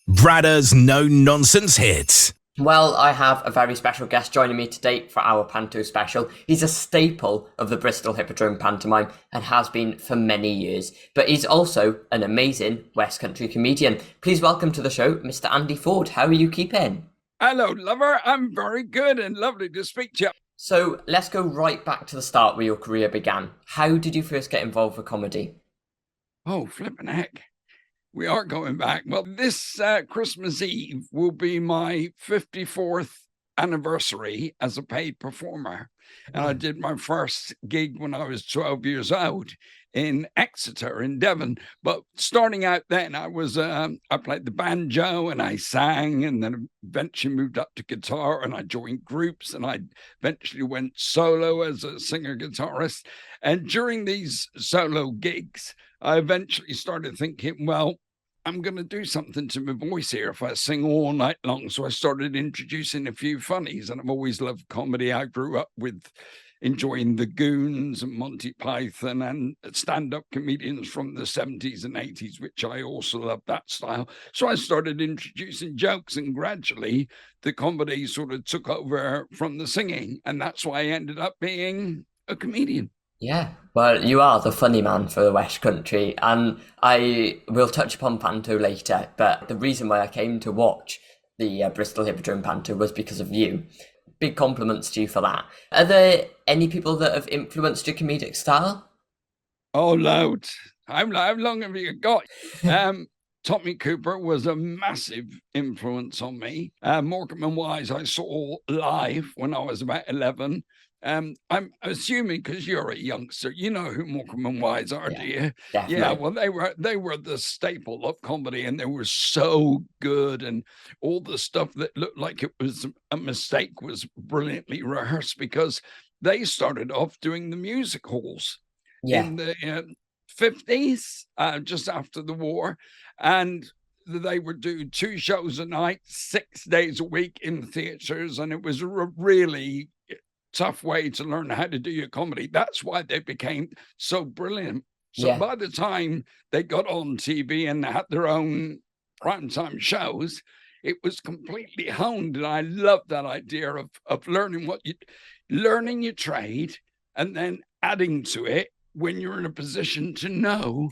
Bradder's no-nonsense hits. Well, I have a very special guest joining me today for our Panto Special. He's a staple of the Bristol Hippodrome pantomime and has been for many years. But he's also an amazing West Country comedian. Please welcome to the show, Mr. Andy Ford. How are you keeping? Hello, lover. I'm very good and lovely to speak to you. So let's go right back to the start where your career began. How did you first get involved with comedy? Oh, flippin' heck. We are going back. Well, this Christmas Eve will be my 54th anniversary as a paid performer. And I did my first gig when I was 12 years old in Exeter in Devon. But starting out then, I played the banjo and I sang, and then eventually moved up to guitar, and I joined groups, and I eventually went solo as a singer-guitarist. And during these solo gigs, I eventually started thinking, well, I'm going to do something to my voice here if I sing all night long. So I started introducing a few funnies, and I've always loved comedy. I grew up with enjoying the Goons and Monty Python and stand-up comedians from the 70s and 80s, which I also love that style. So I started introducing jokes, and gradually the comedy sort of took over from the singing. And that's why I ended up being a comedian. Yeah, well, you are the funny man for the West Country, and I will touch upon Panto later, but the reason why I came to watch the Bristol Hippodrome Panto was because of you. Big compliments to you for that. Are there any people that have influenced your comedic style? Oh, loads. How long have you got? Tommy Cooper was a massive influence on me. Morecambe and Wise I saw live when I was about 11. I'm assuming because you're a youngster, you know who Morecambe and Wise are, do you? Definitely. Yeah, well, they were the staple of comedy, and they were so good, and all the stuff that looked like it was a mistake was brilliantly rehearsed, because they started off doing the music halls in the 50s, just after the war, and they would do 2 shows a night, 6 days a week in theaters, and it was a really tough way to learn how to do your comedy. That's why they became so brilliant. So by the time they got on TV and had their own primetime shows, it was completely honed. And I love that idea of learning learning your trade and then adding to it when you're in a position to know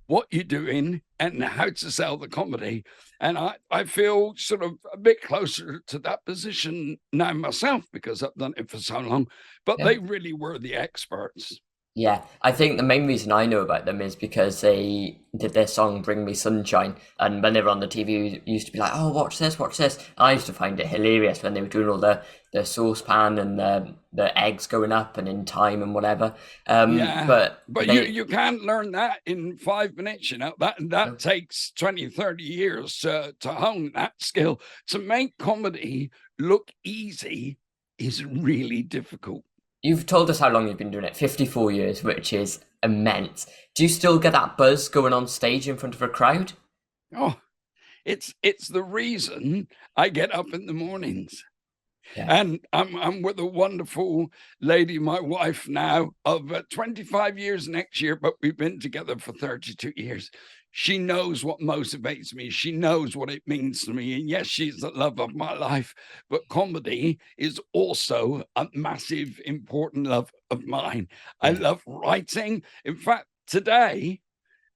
what you're doing and how to sell the comedy. And I feel sort of a bit closer to that position now myself, because I've done it for so long, but they really were the experts. Yeah, I think the main reason I know about them is because they did their song Bring Me Sunshine, and when they were on the TV, you used to be like, oh, watch this. And I used to find it hilarious when they were doing all the saucepan and the eggs going up and in time and whatever. But you can't learn that in 5 minutes, you know. That takes 20, 30 years to hone that skill. To make comedy look easy is really difficult. You've told us how long you've been doing it, 54 years, which is immense. Do you still get that buzz going on stage in front of a crowd? Oh, it's the reason I get up in the mornings. Yeah. And I'm with a wonderful lady, my wife now, of 25 years next year, but we've been together for 32 years. She knows what motivates me. She knows what it means to me. And yes, she's the love of my life, but comedy is also a massive, important love of mine. I love writing. In fact, today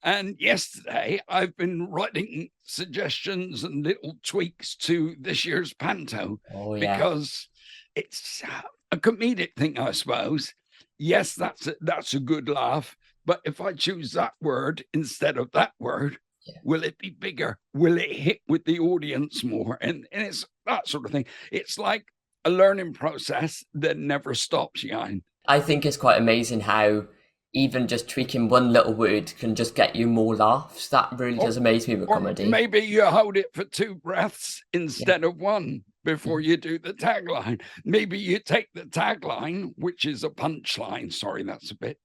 and yesterday, I've been writing suggestions and little tweaks to this year's panto because it's a comedic thing, I suppose. Yes, that's a good laugh. But if I choose that word instead of that word, will it be bigger? Will it hit with the audience more? And it's that sort of thing. It's like a learning process that never stops, Jan. I think it's quite amazing how even just tweaking one little word can just get you more laughs. That really does amaze me with comedy. Maybe you hold it for 2 breaths instead of 1 before you do the tagline. Maybe you take the tagline, which is a punchline. Sorry, that's a bit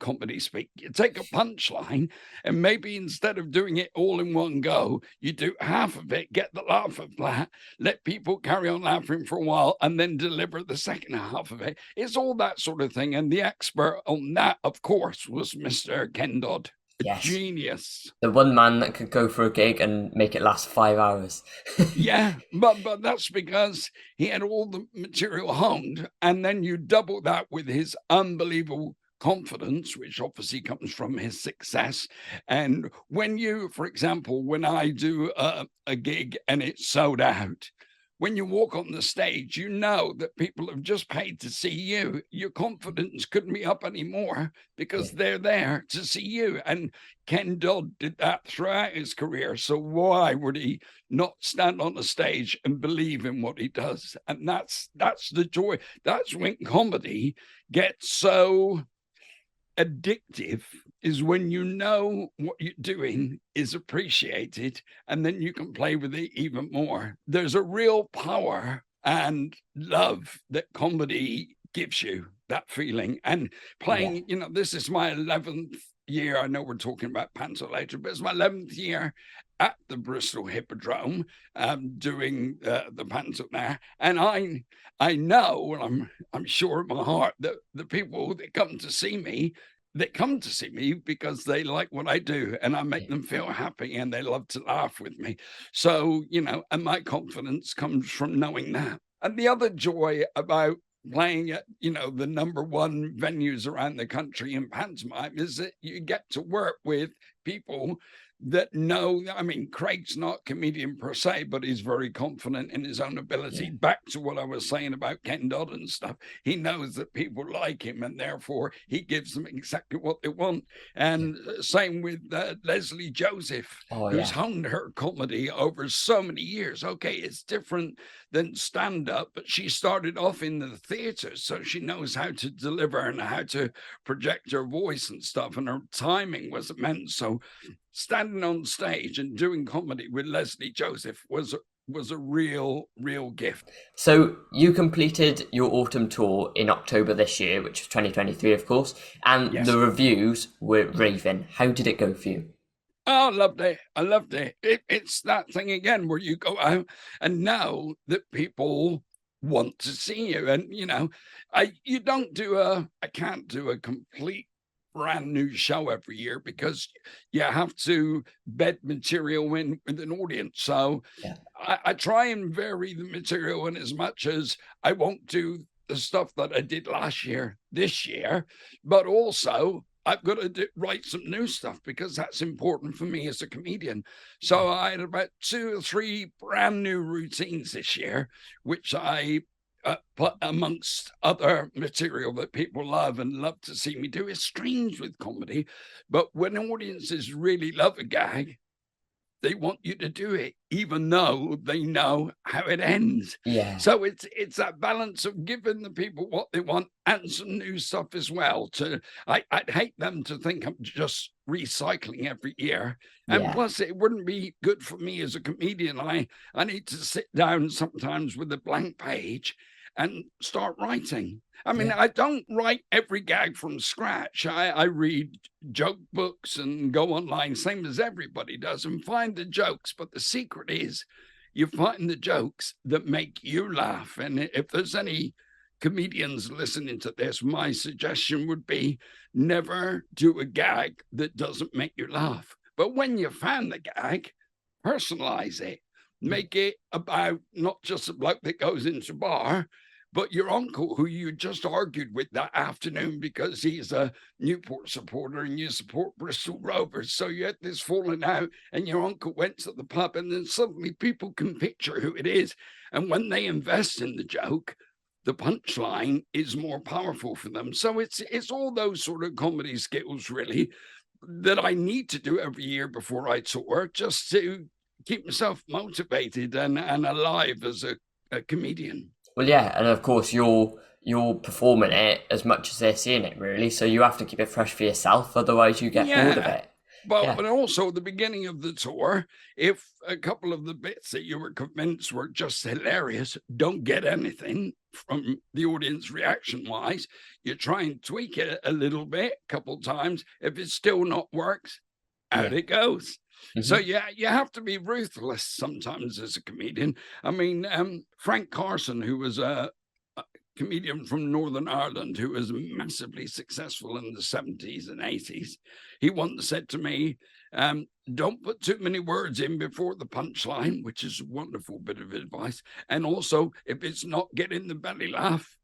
comedy speak. You take a punchline, and maybe instead of doing it all in one go, you do half of it, get the laugh of that, let people carry on laughing for a while, and then deliver the second half of it. It's all that sort of thing. And the expert on that, of course, was Mr. Ken Dodd. Yes. Genius. The one man that could go for a gig and make it last 5 hours. Yeah, but that's because he had all the material honed, and then you double that with his unbelievable confidence, which obviously comes from his success. And when you, for example, when I do a gig and it's sold out, when you walk on the stage, you know that people have just paid to see you. Your confidence couldn't be up anymore because Yeah. they're there to see you. And Ken Dodd did that throughout his career. So why would he not stand on the stage and believe in what he does? And that's the joy. That's when comedy gets so addictive, is when you know what you're doing is appreciated, and then you can play with it even more. There's a real power and love that comedy gives you, that feeling. And playing, this is my 11th year. I know we're talking about panto later, but it's my 11th year at the Bristol Hippodrome, doing the panto there. And I know, and I'm sure in my heart, that the people that come to see me, they come to see me because they like what I do, and I make them feel happy, and they love to laugh with me. So, and my confidence comes from knowing that. And the other joy about playing at, the number one venues around the country in pantomime is that you get to work with people that know. I mean, Craig's not a comedian per se, but he's very confident in his own ability. Yeah. Back to what I was saying about Ken Dodd and stuff, he knows that people like him, and therefore he gives them exactly what they want. And same with Leslie Joseph, who's honed her comedy over so many years. Okay, it's different than stand-up, but she started off in the theater, so she knows how to deliver and how to project her voice and stuff, and her timing was immense. So standing on stage and doing comedy with Leslie Joseph was a real gift. So you completed your autumn tour in October this year, which was 2023, of course, and Yes. the reviews were raving. How did it go for you? Oh, I loved it. I loved it. It's that thing again where you go out and know that people want to see you. And, I can't do a complete brand new show every year because you have to bed material in with an audience. So I try and vary the material in as much as I won't do the stuff that I did last year, this year, but also I've got to write some new stuff because that's important for me as a comedian. So I had about 2 or 3 brand new routines this year, which I put amongst other material that people love and love to see me do. It's strange with comedy, but when audiences really love a gag, they want you to do it, even though they know how it ends. Yeah. So it's that balance of giving the people what they want and some new stuff as well. I'd hate them to think I'm just recycling every year. And plus, it wouldn't be good for me as a comedian. I need to sit down sometimes with a blank page and start writing. I mean, I don't write every gag from scratch. I read joke books and go online, same as everybody does, and find the jokes. But the secret is you find the jokes that make you laugh. And if there's any comedians listening to this, my suggestion would be never do a gag that doesn't make you laugh. But when you found the gag, personalize it. Make it about not just a bloke that goes into a bar, but your uncle who you just argued with that afternoon because he's a Newport supporter and you support Bristol Rovers. So you had this falling out and your uncle went to the pub, and then suddenly people can picture who it is. And when they invest in the joke, the punchline is more powerful for them. So it's all those sort of comedy skills really that I need to do every year before I tour, just to keep myself motivated and alive as a comedian. Well, yeah, and of course you're performing it as much as they're seeing it, really. So you have to keep it fresh for yourself, otherwise you get bored of it. But also the beginning of the tour, if a couple of the bits that you were convinced were just hilarious don't get anything from the audience reaction wise, you try and tweak it a little bit, a couple times. If it still not works, out it goes. Mm-hmm. So you have to be ruthless sometimes as a comedian. I mean, Frank Carson, who was a comedian from Northern Ireland who was massively successful in the 70s and 80s. He once said to me, don't put too many words in before the punchline, which is a wonderful bit of advice. And also, if it's not getting the belly laugh,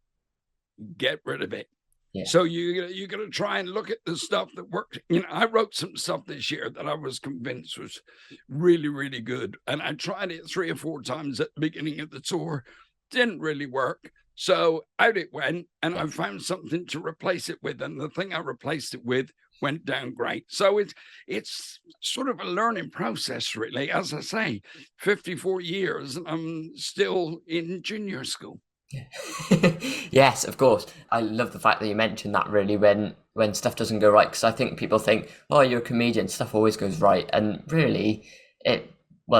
get rid of it. Yeah. So you got to try and look at the stuff that works. I wrote some stuff this year that I was convinced was really, really good. And I tried it 3 or 4 times at the beginning of the tour. Didn't really work. So out it went, and I found something to replace it with. And the thing I replaced it with went down great. So it's sort of a learning process, really. As I say, 54 years, and I'm still in junior school. Yes, of course. I love the fact that you mentioned that, really, when stuff doesn't go right, because I think people think, oh, you're a comedian, stuff always goes right, and really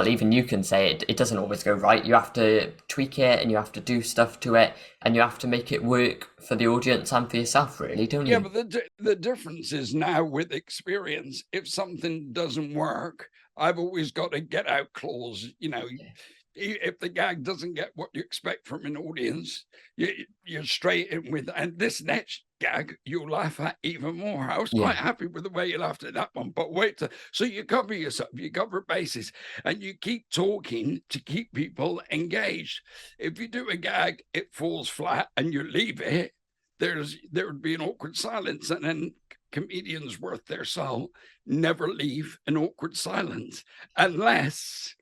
even you can say it doesn't always go right. You have to tweak it, and you have to do stuff to it, and you have to make it work for the audience and for yourself, really, don't you? Yeah, but the difference is now with experience, if something doesn't work, I've always got a get out clause, If the gag doesn't get what you expect from an audience, you're straight in with, and this next gag you'll laugh at even more. I was quite happy with the way you laughed at that one, but so you cover yourself, you cover bases, and you keep talking to keep people engaged. If you do a gag, it falls flat, and you leave it, there would be an awkward silence, and then comedians worth their salt never leave an awkward silence unless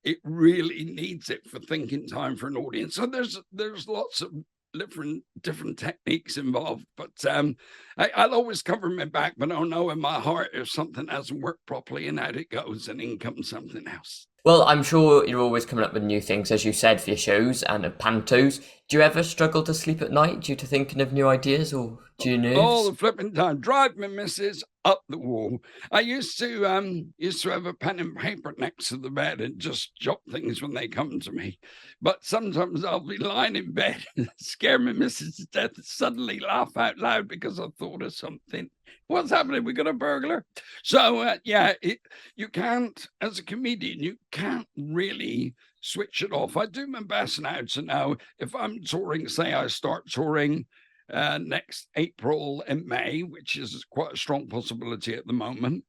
it really needs it for thinking time for an audience. So there's lots of different techniques involved, but I'll always cover my back, but I'll know in my heart if something hasn't worked properly, and out it goes, and in comes something else. Well, I'm sure you're always coming up with new things, as you said, for your shows and pantos. Do you ever struggle to sleep at night due to thinking of new ideas, or do you nerves? All the flipping time. Drive my missus up the wall. I used to have a pen and paper next to the bed and just jot things when they come to me. But sometimes I'll be lying in bed and scare my missus to death and suddenly laugh out loud because I thought of something. What's happening? We got a burglar. So you can't, as a comedian, you can't really switch it off. I do my best now to know if I'm touring, say I start touring next April and May, which is quite a strong possibility at the moment,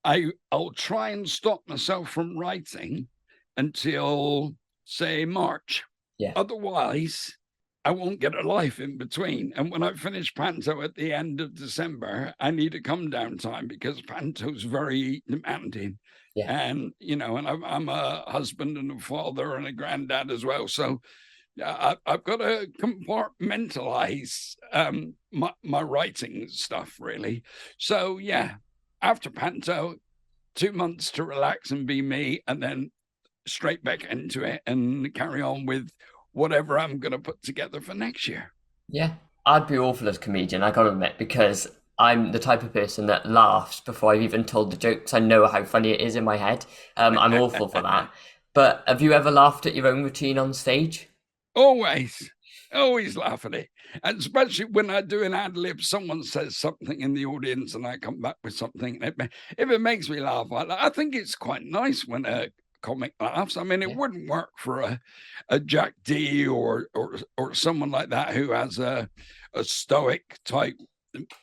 I'll try and stop myself from writing until, say, March. Yeah. Otherwise, I won't get a life in between. And when I finish panto at the end of December, I need a come down time because panto's very demanding. Yeah. And, and I'm a husband and a father and a granddad as well. So I've got to compartmentalize my writing stuff, really. So, after panto, 2 months to relax and be me, and then straight back into it and carry on with whatever I'm going to put together for next year. Yeah, I'd be awful as a comedian, I got to admit, because I'm the type of person that laughs before I've even told the jokes. I know how funny it is in my head. I'm awful for that. But have you ever laughed at your own routine on stage? Always laugh at it. And especially when I do an ad lib, someone says something in the audience and I come back with something. If it makes me laugh, I think it's quite nice when a comic laughs. I mean, it wouldn't work for a Jack D or someone like that who has a stoic type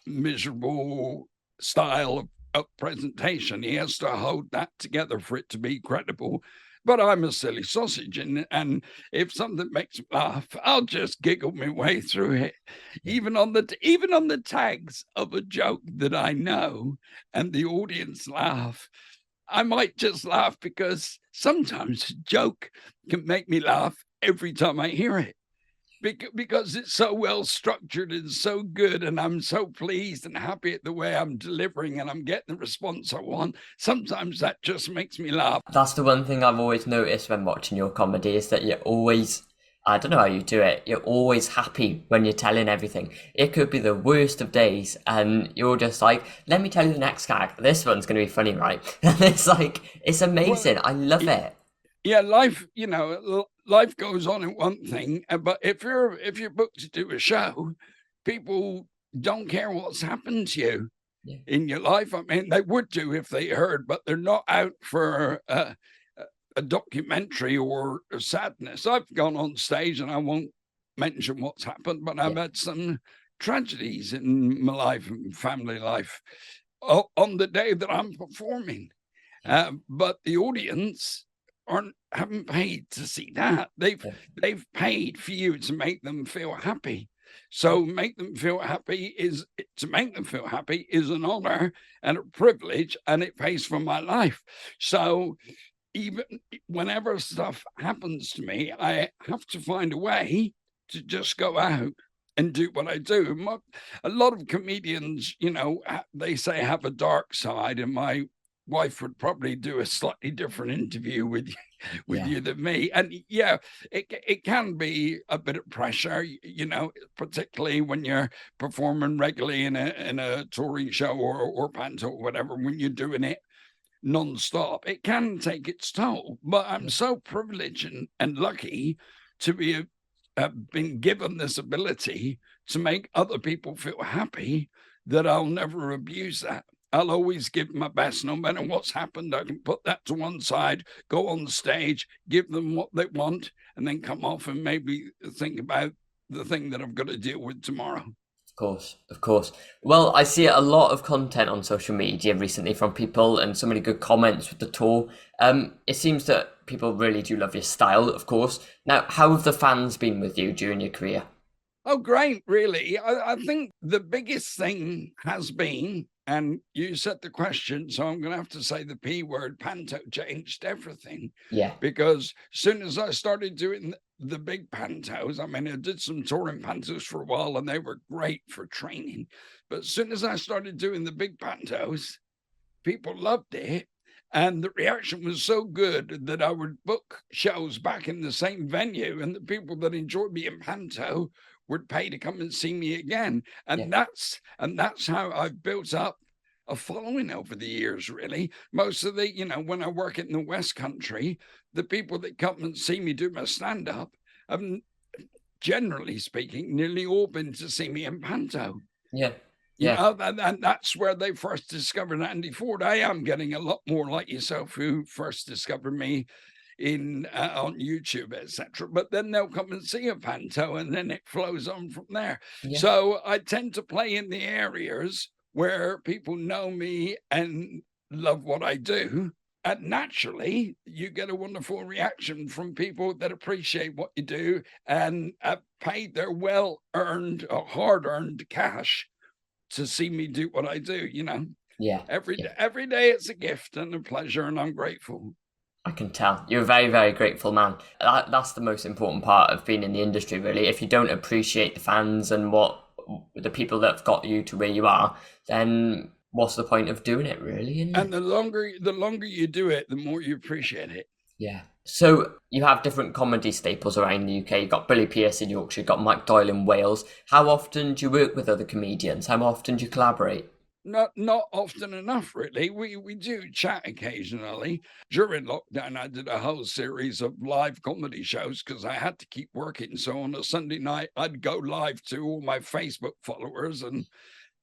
miserable style of presentation. He has to hold that together for it to be credible. But I'm a silly sausage, and if something makes me laugh, I'll just giggle my way through it, even on the tags of a joke that I know, and the audience laugh. I might just laugh because sometimes a joke can make me laugh every time I hear it. Because it's so well structured and so good, and I'm so pleased and happy at the way I'm delivering and I'm getting the response I want. Sometimes that just makes me laugh. That's the one thing I've always noticed when watching your comedy is that you're always, I don't know how you do it, you're always happy when you're telling everything. It could be the worst of days and you're just like, let me tell you the next gag. This one's going to be funny, right? And it's like, it's amazing. I love it. Yeah, life, life goes on in one thing, but if you're booked to do a show, people don't care what's happened to you in your life. I mean, they would do if they heard, but they're not out for a documentary or sadness. I've gone on stage, and I won't mention what's happened, but I've had some tragedies in my life and family life on the day that I'm performing. But the audience haven't paid to see that. They've paid for you to make them feel happy. So make them feel happy is an honor and a privilege, and it pays for my life. So even whenever stuff happens to me, I have to find a way to just go out and do what I do. A lot of comedians, they say have a dark side, and my wife would probably do a slightly different interview with you than me. And it can be a bit of pressure, particularly when you're performing regularly in a touring show or panto or whatever, when you're doing it non-stop. It can take its toll, but I'm so privileged and lucky to be been given this ability to make other people feel happy, that I'll never abuse that. I'll always give my best, no matter what's happened. I can put that to one side, go on stage, give them what they want, and then come off and maybe think about the thing that I've got to deal with tomorrow. Of course. Well, I see a lot of content on social media recently from people, and so many good comments with the tour. It seems that people really do love your style, of course. Now, how have the fans been with you during your career? Oh, great, really. I think the biggest thing has been, and you said the question, so I'm going to have to say the P word, panto changed everything. Yeah. Because as soon as I started doing the big pantos, I mean, I did some touring pantos for a while, and they were great for training. But as soon as I started doing the big pantos, people loved it. And the reaction was so good that I would book shows back in the same venue, and the people that enjoyed me in panto would pay to come and see me again. And that's how I've built up a following over the years, really. Most of the, when I work in the West Country, the people that come and see me do my stand-up have, generally speaking, nearly all been to see me in panto. And that's where they first discovered Andy Ford. I am getting a lot more like yourself who first discovered me on YouTube, etc. But then they'll come and see a panto, and then it flows on from there. So I tend to play in the areas where people know me and love what I do. And naturally, you get a wonderful reaction from people that appreciate what you do and have paid their well-earned or hard-earned cash to see me do what I do, Every day it's a gift and a pleasure, and I'm grateful. I can tell. You're a very, very grateful man. That's the most important part of being in the industry, really. If you don't appreciate the fans and what the people that have got you to where you are, then what's the point of doing it, really? And the longer you do it, the more you appreciate it. Yeah. So you have different comedy staples around the UK. You've got Billy Pearce in Yorkshire, you've got Mike Doyle in Wales. How often do you work with other comedians? How often do you collaborate? Not often enough, really. We do chat occasionally. During lockdown, I did a whole series of live comedy shows because I had to keep working. So on a Sunday night, I'd go live to all my Facebook followers, and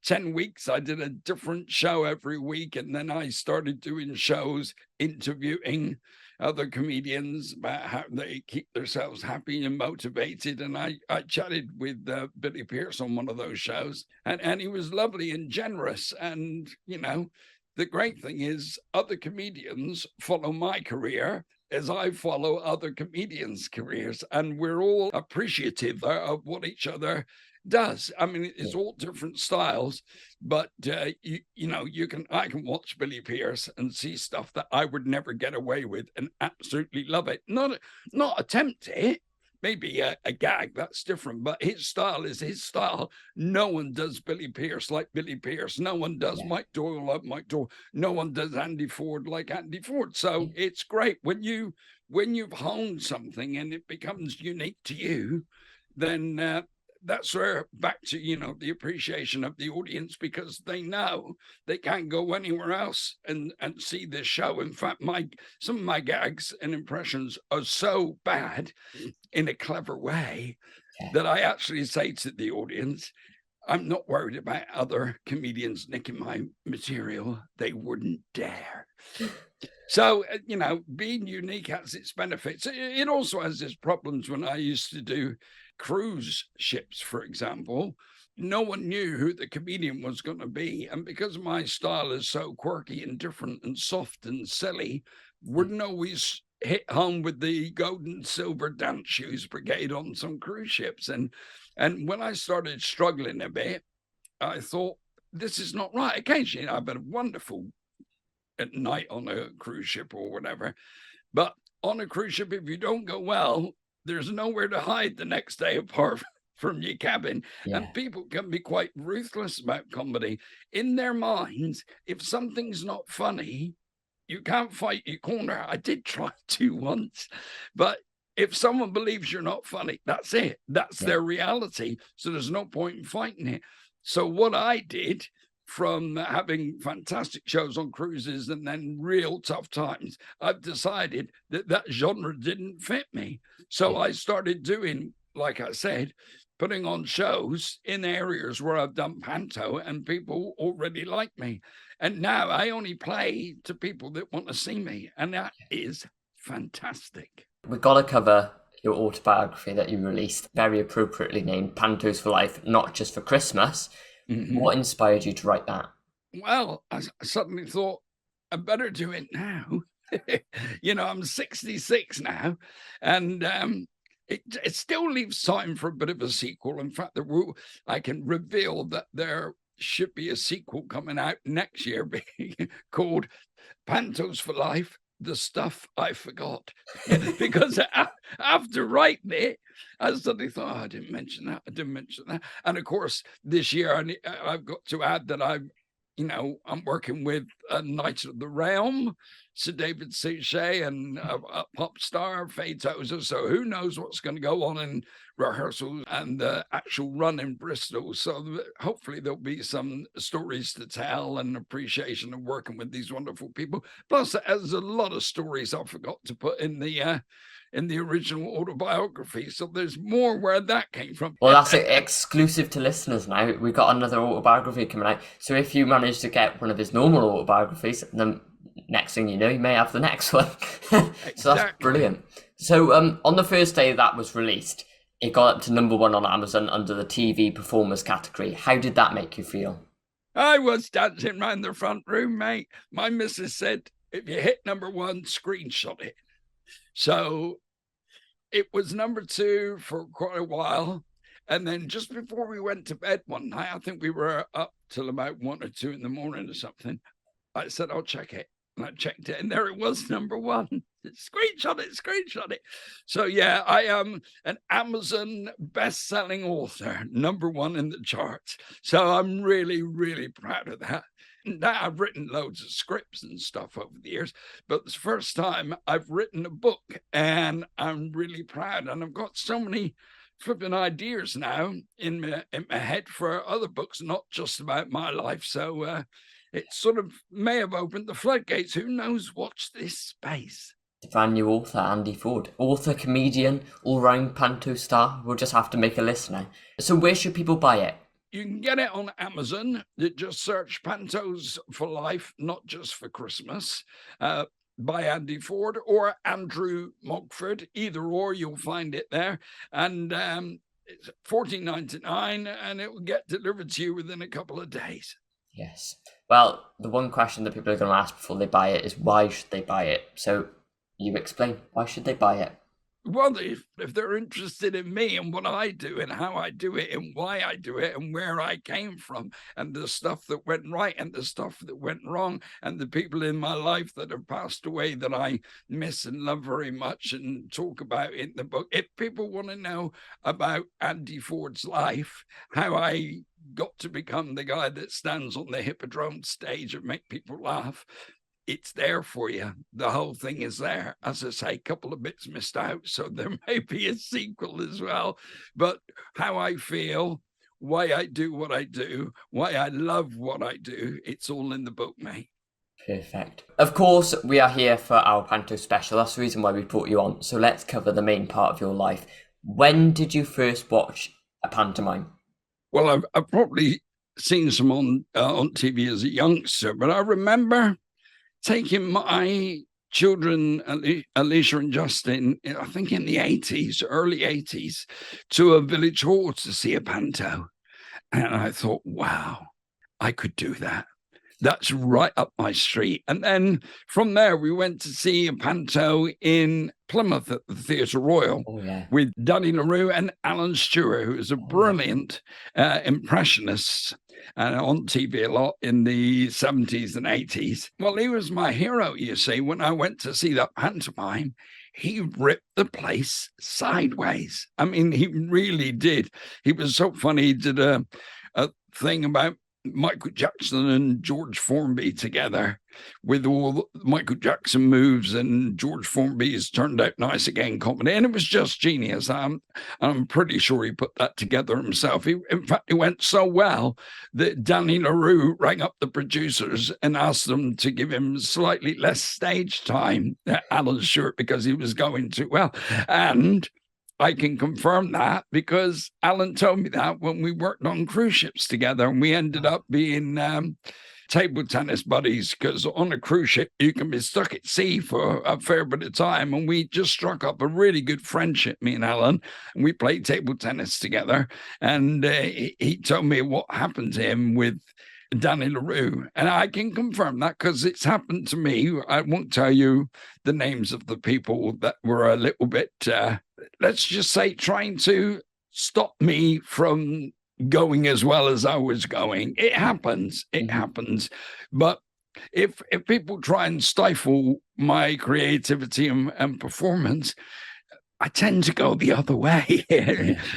10 weeks, I did a different show every week. And then I started doing shows interviewing other comedians about how they keep themselves happy and motivated. And I chatted with Billy Pearce on one of those shows, and he was lovely and generous. And, the great thing is other comedians follow my career as I follow other comedians' careers, and we're all appreciative of what each other does. I mean, it's all different styles, but I can watch Billy Pearce and see stuff that I would never get away with and absolutely love it. Not attempt it. Maybe a gag, that's different, but his style is his style. No one does Billy Pearce like Billy Pearce. No one does Mike Doyle like Mike Doyle. No one does Andy Ford like Andy Ford. So it's great when you've honed something and it becomes unique to you, then that's where back to, the appreciation of the audience, because they know they can't go anywhere else and see this show. In fact, some of my gags and impressions are so bad in a clever way that I actually say to the audience, I'm not worried about other comedians nicking my material. They wouldn't dare. So, being unique has its benefits. It also has its problems. When I used to do cruise ships, for example, no one knew who the comedian was going to be. And because my style is so quirky and different and soft and silly, wouldn't always hit home with the gold and silver dance shoes brigade on some cruise ships. And when I started struggling a bit, I thought, this is not right. Occasionally, I've had a wonderful night on a cruise ship or whatever. But on a cruise ship, if you don't go well, there's nowhere to hide the next day apart from your cabin. Yeah. And people can be quite ruthless about comedy. In their minds, if something's not funny, you can't fight your corner. I did try to once, but if someone believes you're not funny, that's it. That's their reality. So there's no point in fighting it. So what I did, from having fantastic shows on cruises and then real tough times, I've decided that genre didn't fit me. So I started doing, like I said, putting on shows in areas where I've done panto and people already like me. And now I only play to people that want to see me. And that is fantastic. We've got to cover your autobiography that you released, very appropriately named Pantos for Life, Not Just for Christmas. Mm-hmm. What inspired you to write that? Well, I suddenly thought, I better do it now. I'm 66 now, and it still leaves time for a bit of a sequel. In fact, I can reveal that there should be a sequel coming out next year called Pantos for Life, The Stuff I Forgot. Because after writing it, I suddenly thought, I didn't mention that. And of course, this year, I've got to add that I'm working with a Knight of the Realm, Sir David Suchet, and a pop star, Faye Tozer. So who knows what's going to go on in rehearsals and the actual run in Bristol. So hopefully there'll be some stories to tell and appreciation of working with these wonderful people. Plus, there's a lot of stories I forgot to put in the original autobiography. So there's more where that came from. Well, that's exclusive to listeners now. We've got another autobiography coming out. So if you manage to get one of his normal autobiographies, then next thing you know, you may have the next one. So that's brilliant. So on the first day that was released, it got up to #1 on Amazon under the TV performers category. How did that make you feel? I was dancing around the front room, mate. My missus said, if you hit #1, screenshot it. So it was #2 for quite a while. And then just before we went to bed one night, I think we were up till about 1 or 2 in the morning or something. I said, I'll check it. And I checked it, and there it was, #1. Screenshot it. So yeah, I am an Amazon best-selling author, #1 in the charts. So I'm really, really proud of that. Now, I've written loads of scripts and stuff over the years, but it's the first time I've written a book, and I'm really proud. And I've got so many flipping ideas now in my head for other books, not just about my life. So it sort of may have opened the floodgates. Who knows? Watch this space. Brand new author, Andy Ford. Author, comedian, all-round panto star. We'll just have to make a list now. So where should people buy it? You can get it on Amazon. Just search Pantos for Life, Not Just for Christmas, by Andy Ford or Andrew Mogford. Either or, you'll find it there. And it's $14.99, and it will get delivered to you within a couple of days. Yes. Well, the one question that people are going to ask before they buy it is, why should they buy it? So you explain, why should they buy it? Well, if they're interested in me and what I do and how I do it and why I do it and where I came from and the stuff that went right and the stuff that went wrong and the people in my life that have passed away that I miss and love very much and talk about in the book. If people want to know about Andy Ford's life, how I got to become the guy that stands on the Hippodrome stage and make people laugh, it's there for you. The whole thing is there. As I say, a couple of bits missed out, so there may be a sequel as well. But how I feel, why I do what I do, why I love what I do, it's all in the book, mate. Perfect. Of course, we are here for our Panto Special. That's the reason why we brought you on. So let's cover the main part of your life. When did you first watch a pantomime? Well, I've probably seen some on TV as a youngster, but I remember taking my children, Alicia and Justin, I think in the 80s, early 80s, to a village hall to see a panto. And I thought, wow, I could do that. That's right up my street. And then from there, we went to see a panto in Plymouth at the Theatre Royal with Danny LaRue and Alan Stewart, who is a brilliant impressionist and on TV a lot in the 70s and 80s. Well, he was my hero, you see. When I went to see that pantomime, he ripped the place sideways. I mean, he really did. He was so funny. He did a thing about Michael Jackson and George Formby together with all Michael Jackson moves, and George Formby's Turned Out Nice Again comedy, and it was just genius. I'm pretty sure he put that together himself. In fact, it went so well that Danny LaRue rang up the producers and asked them to give him slightly less stage time, Alan Stewart, because he was going too well. And I can confirm that because Alan told me that when we worked on cruise ships together, and we ended up being table tennis buddies, because on a cruise ship, you can be stuck at sea for a fair bit of time. And we just struck up a really good friendship, me and Alan, and we played table tennis together. And he told me what happened to him with Danny LaRue. And I can confirm that because it's happened to me. I won't tell you the names of the people that were a little bit, let's just say, trying to stop me from going as well as I was going. It happens. It happens. But if people try and stifle my creativity and performance, I tend to go the other way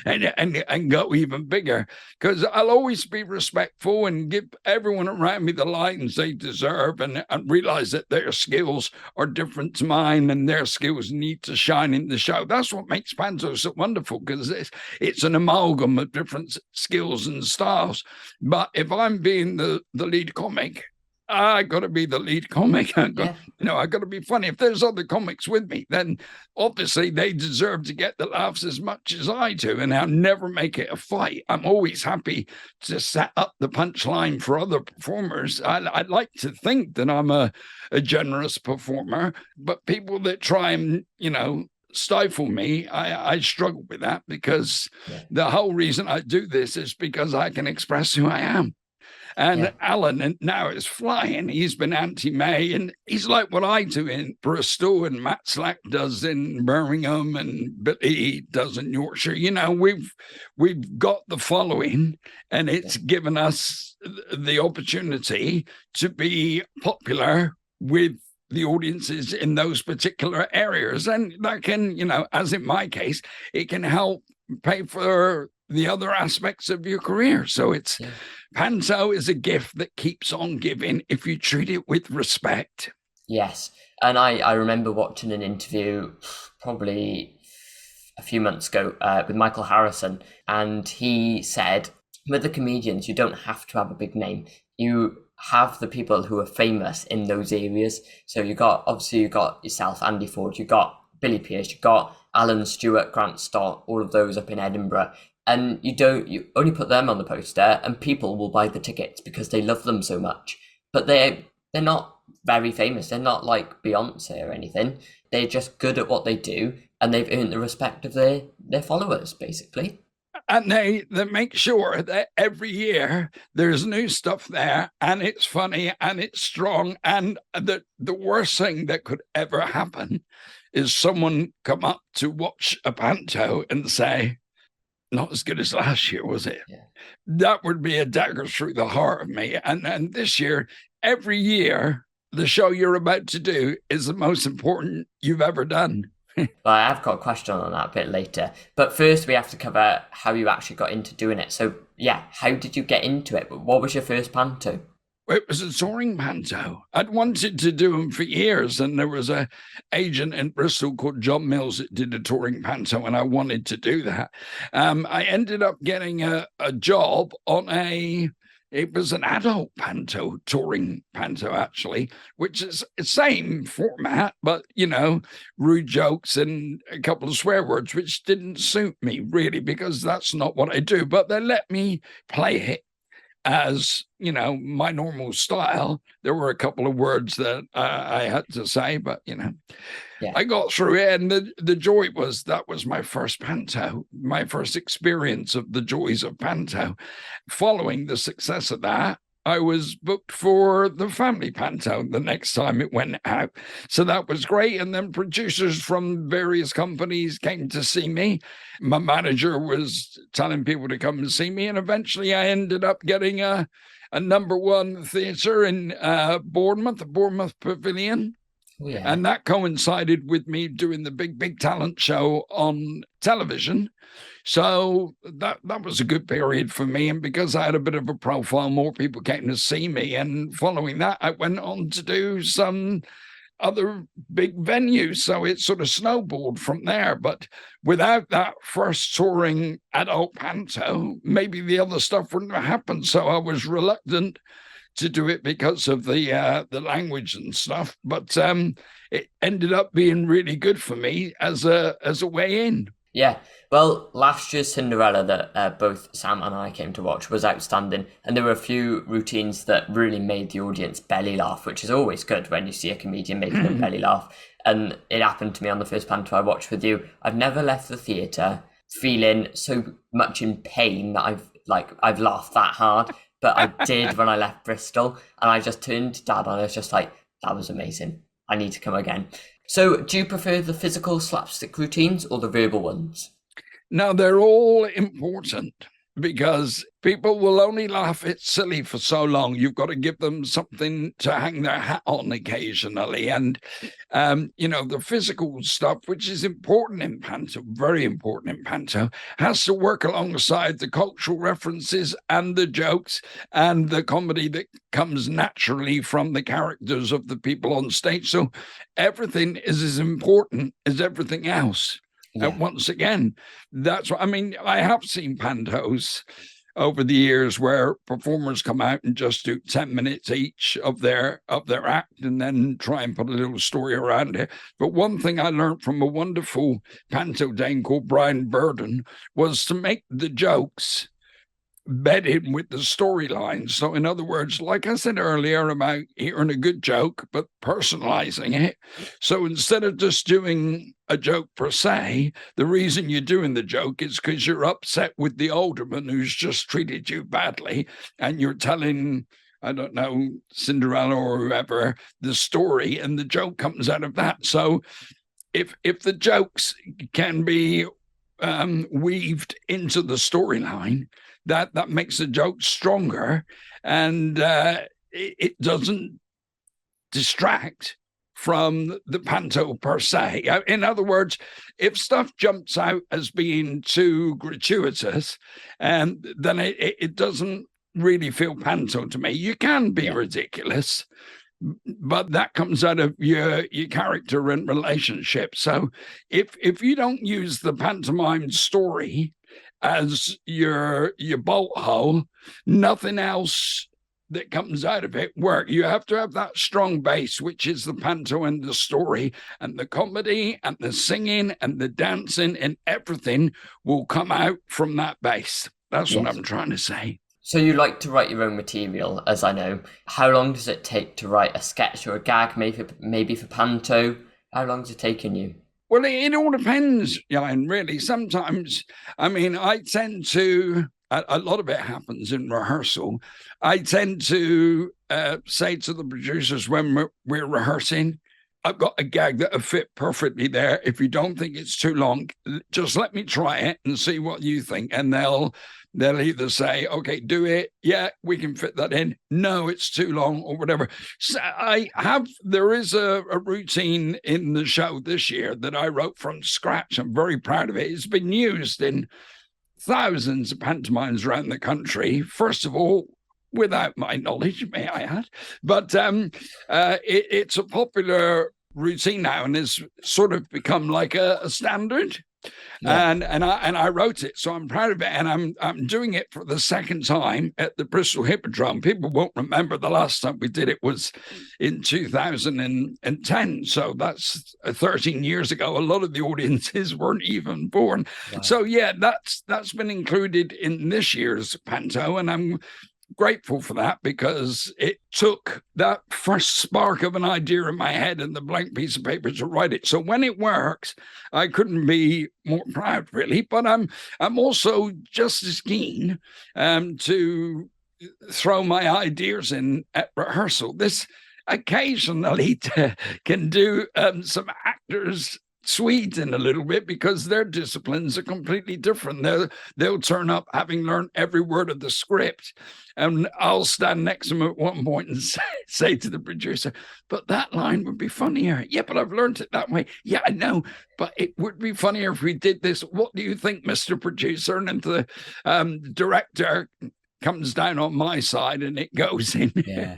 and go even bigger, because I'll always be respectful and give everyone around me the lines they deserve, and realize that their skills are different to mine and their skills need to shine in the show. That's what makes panto so wonderful, because it's an amalgam of different skills and styles. But if I'm being the lead comic, I got to be the lead comic. I got to be funny. If there's other comics with me, then obviously they deserve to get the laughs as much as I do. And I'll never make it a fight. I'm always happy to set up the punchline for other performers. I like to think that I'm a generous performer, but people that try and, stifle me, I struggle with that, because the whole reason I do this is because I can express who I am. And Alan now is flying. He's been anti-May, and he's like what I do in Bristol, and Matt Slack does in Birmingham, and Billy does in Yorkshire. We've got the following, and it's given us the opportunity to be popular with the audiences in those particular areas. And that can, as in my case, it can help pay for the other aspects of your career. So panto is a gift that keeps on giving if you treat it with respect. Yes. And I remember watching an interview probably a few months ago with Michael Harrison, and he said, with the comedians, you don't have to have a big name. You have the people who are famous in those areas. So you got yourself, Andy Ford, you got Billy Pearce, you got Alan Stewart, Grant Stott, all of those up in Edinburgh. And you only put them on the poster, and people will buy the tickets because they love them so much. But they're not very famous. They're not like Beyonce or anything. They're just good at what they do, and they've earned the respect of their followers, basically. And they make sure that every year there's new stuff there, and it's funny and it's strong. And the worst thing that could ever happen is someone come up to watch a panto and say, not as good as last year, was it? Yeah. That would be a dagger through the heart of me. And this year, every year, the show you're about to do is the most important you've ever done. Well, I have got a question on that a bit later. But first, we have to cover how you actually got into doing it. So, how did you get into it? What was your first panto? It was a touring panto. I'd wanted to do them for years, and there was an agent in Bristol called John Mills that did a touring panto, and I wanted to do that. I ended up getting a job on it was an adult panto, touring panto, actually, which is the same format, but, rude jokes and a couple of swear words, which didn't suit me, really, because that's not what I do. But they let me play it as, my normal style. There were a couple of words that I had to say, but, I got through it. And the joy was, that was my first panto, my first experience of the joys of panto. Following the success of that, I was booked for the family panto the next time it went out. So that was great. And then producers from various companies came to see me. My manager was telling people to come and see me. And eventually I ended up getting a number one theatre in Bournemouth, the Bournemouth Pavilion. Oh, yeah. And that coincided with me doing the big talent show on television. So that was a good period for me. And because I had a bit of a profile, more people came to see me. And following that, I went on to do some other big venues. So it sort of snowballed from there. But without that first touring adult panto, maybe the other stuff wouldn't have happened. So I was reluctant to do it because of the language and stuff. But it ended up being really good for me as a way in. Yeah, well, last year's Cinderella that both Sam and I came to watch was outstanding, and there were a few routines that really made the audience belly laugh, which is always good when you see a comedian making them belly laugh. And it happened to me on the first panto I watched with you. I've never left the theatre feeling so much in pain that I've laughed that hard, but I did when I left Bristol, and I just turned to Dad and I was just like, that was amazing. I need to come again. So do you prefer the physical slapstick routines or the verbal ones? Now, they're all important because people will only laugh it's silly for so long. You've got to give them something to hang their hat on occasionally. And, the physical stuff, which is important in panto, very important in panto, has to work alongside the cultural references and the jokes and the comedy that comes naturally from the characters of the people on stage. So everything is as important as everything else. Yeah. And once again, that's what I mean. I have seen pantos over the years where performers come out and just do 10 minutes each of their act and then try and put a little story around it. But one thing I learned from a wonderful panto dame called Brian Burden was to make the jokes bed in with the storyline. So in other words, like I said earlier about hearing a good joke, but personalizing it. So instead of just doing a joke per se, the reason you're doing the joke is because you're upset with the alderman who's just treated you badly, and you're telling, I don't know, Cinderella or whoever, the story, and the joke comes out of that. So if the jokes can be weaved into the storyline, that makes the joke stronger, and it doesn't distract from the panto per se. In other words, if stuff jumps out as being too gratuitous, then it doesn't really feel panto to me. You can be ridiculous, but that comes out of your character and relationship. So if you don't use the pantomime story as your bolt hole, nothing else that comes out of it work. You have to have that strong base, which is the panto and the story, and the comedy and the singing and the dancing, and everything will come out from that base. That's what I'm trying to say. So you like to write your own material, as I know. How long does it take to write a sketch or a gag, maybe for panto? How long has it taken you? Well, it all depends, Jan, really. Sometimes, I tend to, a lot of it happens in rehearsal. I tend to say to the producers when we're rehearsing, I've got a gag that'll fit perfectly there. If you don't think it's too long, just let me try it and see what you think. And they'll either say, okay, do it. Yeah, we can fit that in. No, it's too long, or whatever. So there is a routine in the show this year that I wrote from scratch. I'm very proud of it. It's been used in thousands of pantomimes around the country. First of all, without my knowledge, may I add. But it's a popular routine now and has sort of become like a standard. Yeah. And I wrote it, so I'm proud of it, and I'm doing it for the second time at the Bristol Hippodrome. People won't remember the last time we did it was in 2010, so that's 13 years ago. A lot of the audiences weren't even born. Wow. So yeah, that's been included in this year's panto, and I'm grateful for that, because it took that first spark of an idea in my head and the blank piece of paper to write it. So when it works, I couldn't be more proud, really. But I'm also just as keen to throw my ideas in at rehearsal. This occasionally can do some actors Swedes in a little bit, because their disciplines are completely different. They'll turn up having learned every word of the script, and I'll stand next to them at one point and say to the producer, but that line would be funnier. Yeah, but I've learned it that way. Yeah, I know, but it would be funnier if we did this. What do you think, Mr. Producer? And then the director comes down on my side and it goes in. Yeah.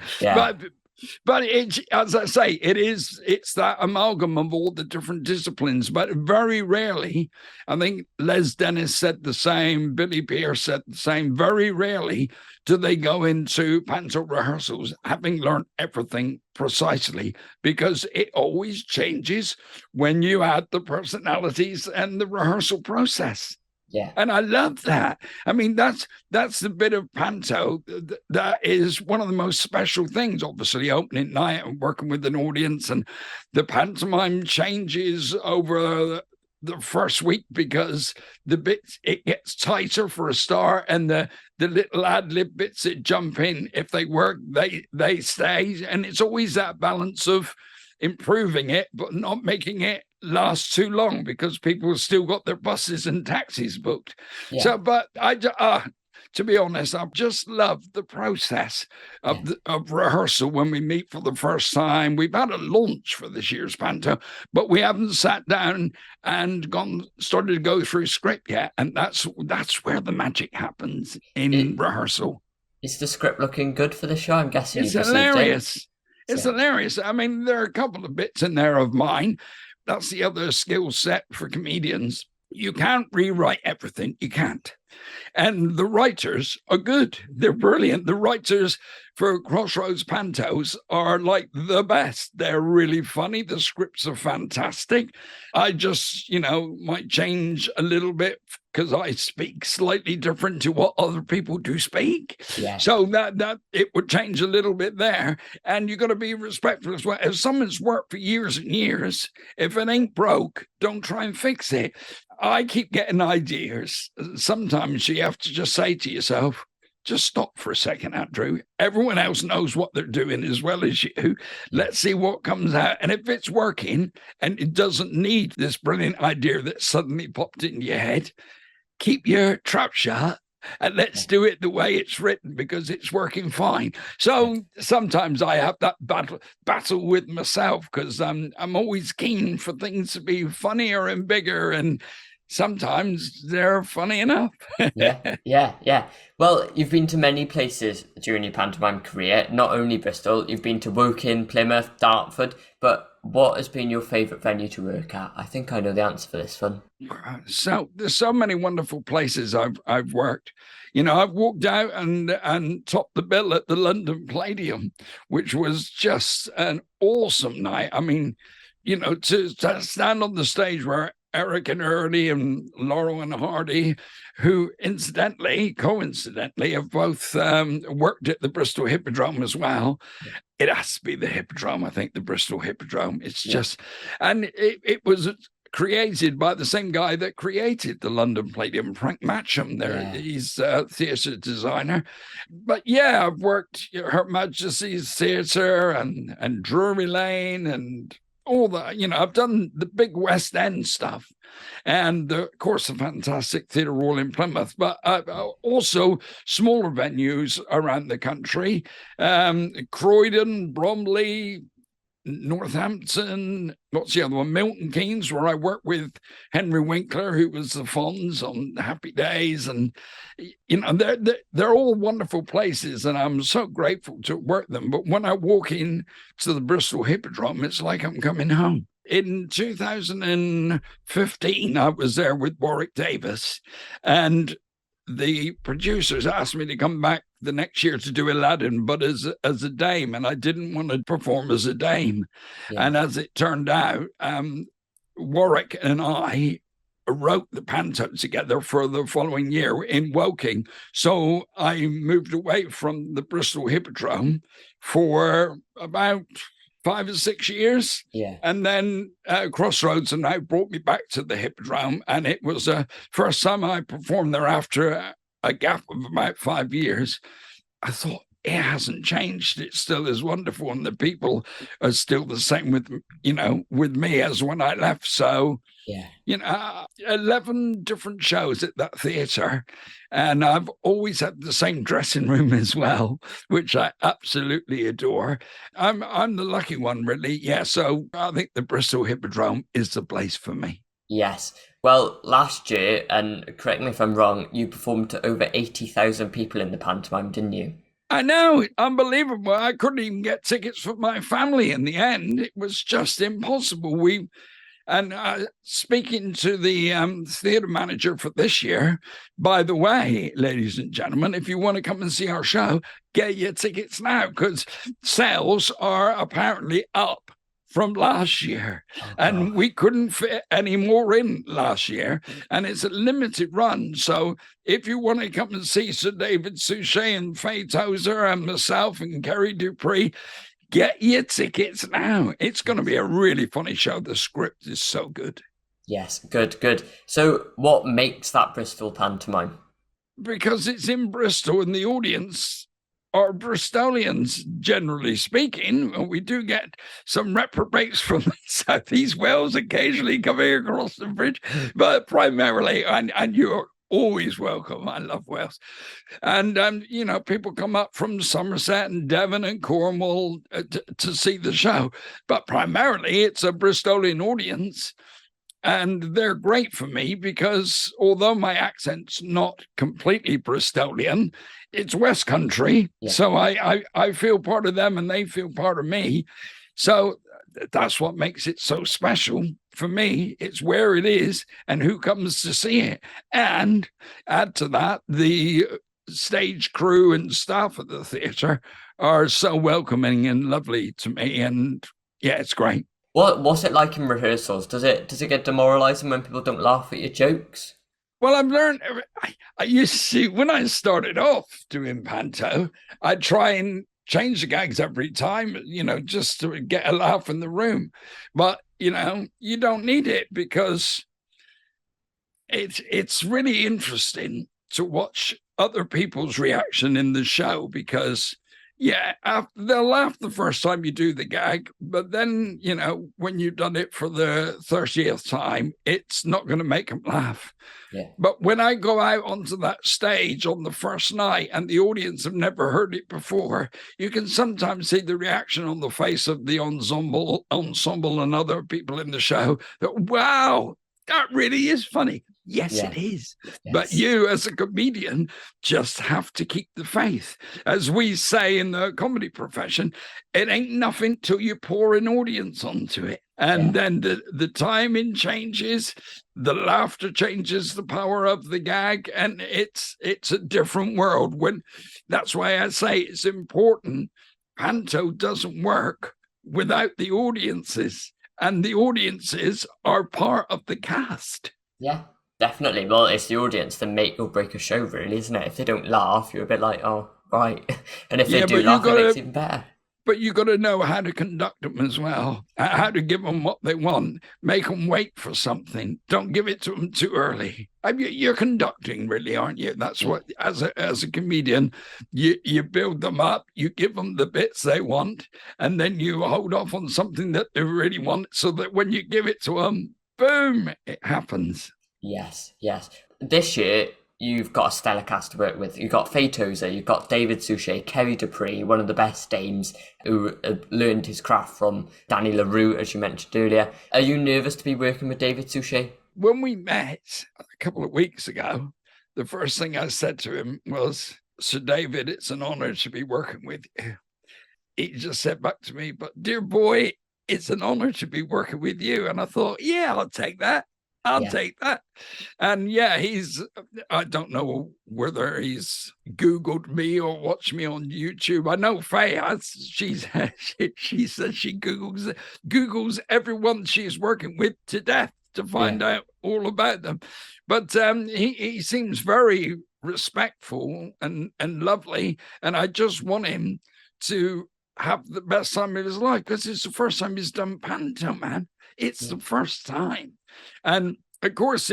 But it, as I say, it's that amalgam of all the different disciplines. But very rarely, I think Les Dennis said the same, Billy Pierce said the same, very rarely do they go into panto rehearsals having learned everything precisely, because it always changes when you add the personalities and the rehearsal process. Yeah. And I love that. I mean, that's the bit of panto that is one of the most special things, obviously, opening night and working with an audience. And the pantomime changes over the first week, because the bits, it gets tighter for a start, and the little ad-lib bits that jump in, if they work, they stay. And it's always that balance of improving it, but not making it last too long, because people have still got their buses and taxis booked. Yeah. So, but to be honest, I've just loved the process of rehearsal when we meet for the first time. We've had a launch for this year's panto, but we haven't sat down and started to go through script yet. And that's where the magic happens in rehearsal. Is the script looking good for the show? I'm guessing it's hilarious. It's hilarious. I mean, there are a couple of bits in there of mine. That's the other skill set for comedians. You can't rewrite everything. You can't. And the writers are good. They're brilliant. The writers for Crossroads Pantos are like the best. They're really funny. The scripts are fantastic. I just, might change a little bit because I speak slightly different to what other people do speak. Yeah. So that it would change a little bit there. And you've got to be respectful as well. If someone's worked for years and years, if it ain't broke, don't try and fix it. I keep getting ideas. Sometimes you have to just say to yourself, just stop for a second, Andrew. Everyone else knows what they're doing as well as you. Let's see what comes out. And if it's working and it doesn't need this brilliant idea that suddenly popped into your head, keep your trap shut and let's do it the way it's written, because it's working fine. So sometimes I have that battle with myself, because I'm always keen for things to be funnier and bigger, and sometimes they're funny enough. Yeah. Well, you've been to many places during your pantomime career, not only Bristol. You've been to Woking, Plymouth, Dartford, but what has been your favourite venue to work at? I think I know the answer for this one. So there's so many wonderful places I've worked. I've walked out and topped the bill at the London Palladium, which was just an awesome night. I mean, to stand on the stage where Eric and Ernie and Laurel and Hardy, who coincidentally, have both worked at the Bristol Hippodrome as well. It has to be the Hippodrome, I think, the Bristol Hippodrome. It's just, and it was created by the same guy that created the London Palladium, Frank Matcham. He's a theatre designer. But I've worked Her Majesty's Theatre and Drury Lane and all that. I've done the big West End stuff, and of course the fantastic Theatre Royal in Plymouth, but also smaller venues around the country, Croydon, Bromley, Northampton, what's the other one? Milton Keynes, where I worked with Henry Winkler, who was the Fonz on Happy Days. And, they're all wonderful places, and I'm so grateful to work them. But when I walk in to the Bristol Hippodrome, it's like I'm coming home. In 2015, I was there with Warwick Davis, and the producers asked me to come back the next year to do Aladdin, but as a dame, and I didn't want to perform as a dame. And as it turned out, Warwick and I wrote the panto together for the following year in Woking. So I moved away from the Bristol Hippodrome for about 5 or 6 years. Yeah. And then Crossroads and now brought me back to the Hippodrome. And it was the first time I performed there after a gap of about 5 years. I thought, it hasn't changed. It still is wonderful. And the people are still the same with me as when I left. So, 11 different shows at that theatre. And I've always had the same dressing room as well, which I absolutely adore. I'm the lucky one, really. Yeah. So I think the Bristol Hippodrome is the place for me. Yes. Well, last year, and correct me if I'm wrong, you performed to over 80,000 people in the pantomime, didn't you? I know, unbelievable. I couldn't even get tickets for my family in the end. It was just impossible. Speaking to the theatre manager for this year, by the way, ladies and gentlemen, if you want to come and see our show, get your tickets now, because sales are apparently up from last year. And we couldn't fit any more in last year. And it's a limited run. So if you want to come and see Sir David Suchet and Faye Tozer and myself and Kerry Dupree, get your tickets now. It's going to be a really funny show. The script is so good. Yes, good. So what makes that Bristol pantomime? Because it's in Bristol and the audience are Bristolians, generally speaking. We do get some reprobates from South East Wales occasionally coming across the bridge, but primarily, and you're always welcome. I love Wales. And, people come up from Somerset and Devon and Cornwall to see the show. But primarily, it's a Bristolian audience. And they're great for me because although my accent's not completely Bristolian, it's West Country. Yeah. So I feel part of them and they feel part of me. So that's what makes it so special for me. It's where it is and who comes to see it. And add to that, the stage crew and staff of the theatre are so welcoming and lovely to me. And yeah, it's great. What's it like in rehearsals? Does it get demoralizing when people don't laugh at your jokes? Well, I've learned, I used to see, when I started off doing panto, I'd try and change the gags every time, just to get a laugh in the room. But, you don't need it because it's really interesting to watch other people's reaction in the show because they'll laugh the first time you do the gag, but then, when you've done it for the 30th time, it's not going to make them laugh. Yeah. But when I go out onto that stage on the first night and the audience have never heard it before, you can sometimes see the reaction on the face of the ensemble and other people in the show that, wow, that really is funny. Yes, it is. Yes. But you, as a comedian, just have to keep the faith. As we say in the comedy profession, it ain't nothing till you pour an audience onto it. And then the timing changes, the laughter changes the power of the gag, and it's a different world. That's why I say it's important. Panto doesn't work without the audiences, and the audiences are part of the cast. Yeah. Definitely. Well, it's the audience that make or break a show, really, isn't it? If they don't laugh, you're a bit like, oh, right. And if they do laugh, it makes it even better. But you got to know how to conduct them as well, how to give them what they want, make them wait for something. Don't give it to them too early. You're conducting, really, aren't you? That's what, as a comedian, you build them up, you give them the bits they want, and then you hold off on something that they really want so that when you give it to them, boom, it happens. Yes. This year, you've got a stellar cast to work with. You've got Faye Tozer, you've got David Suchet, Kerry Dupree, one of the best dames who learned his craft from Danny LaRue, as you mentioned earlier. Are you nervous to be working with David Suchet? When we met a couple of weeks ago, the first thing I said to him was, Sir David, it's an honor to be working with you. He just said back to me, but dear boy, it's an honor to be working with you. And I thought, I'll take that. I'll take that. And I don't know whether he's Googled me or watched me on YouTube. I know Faye, she says she Googles everyone she's working with to death. to find out all about them. But he seems very respectful and lovely. And I just want him to have the best time of his life, because it's the first time he's done panto, man. It's the first time. And of course,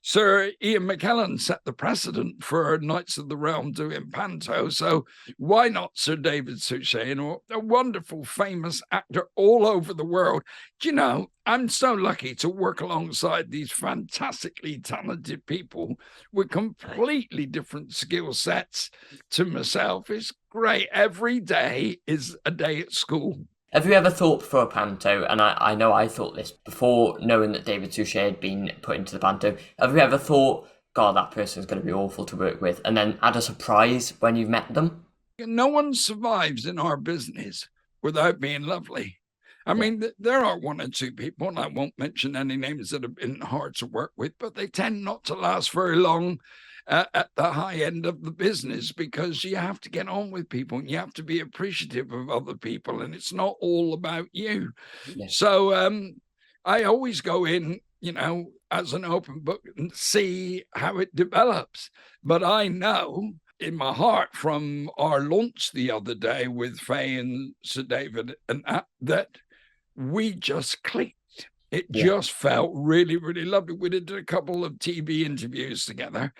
Sir Ian McKellen set the precedent for Knights of the Realm doing panto. So why not Sir David Suchet, a wonderful, famous actor all over the world? Do you know, I'm so lucky to work alongside these fantastically talented people with completely different skill sets to myself. It's great. Every day is a day at school. Have you ever thought for a panto, and I know I thought this before knowing that David Suchet had been put into the panto, have you ever thought, God, that person's going to be awful to work with, and then had a surprise when you've met them? No one survives in our business without being lovely. I mean, there are one or two people, and I won't mention any names, that have been hard to work with, but they tend not to last very long at the high end of the business, because you have to get on with people and you have to be appreciative of other people, and it's not all about you. So I always go in, as an open book and see how it develops. But I know in my heart from our launch the other day with Faye and Sir David and that we just clicked. It just felt really, really lovely. We did a couple of TV interviews together,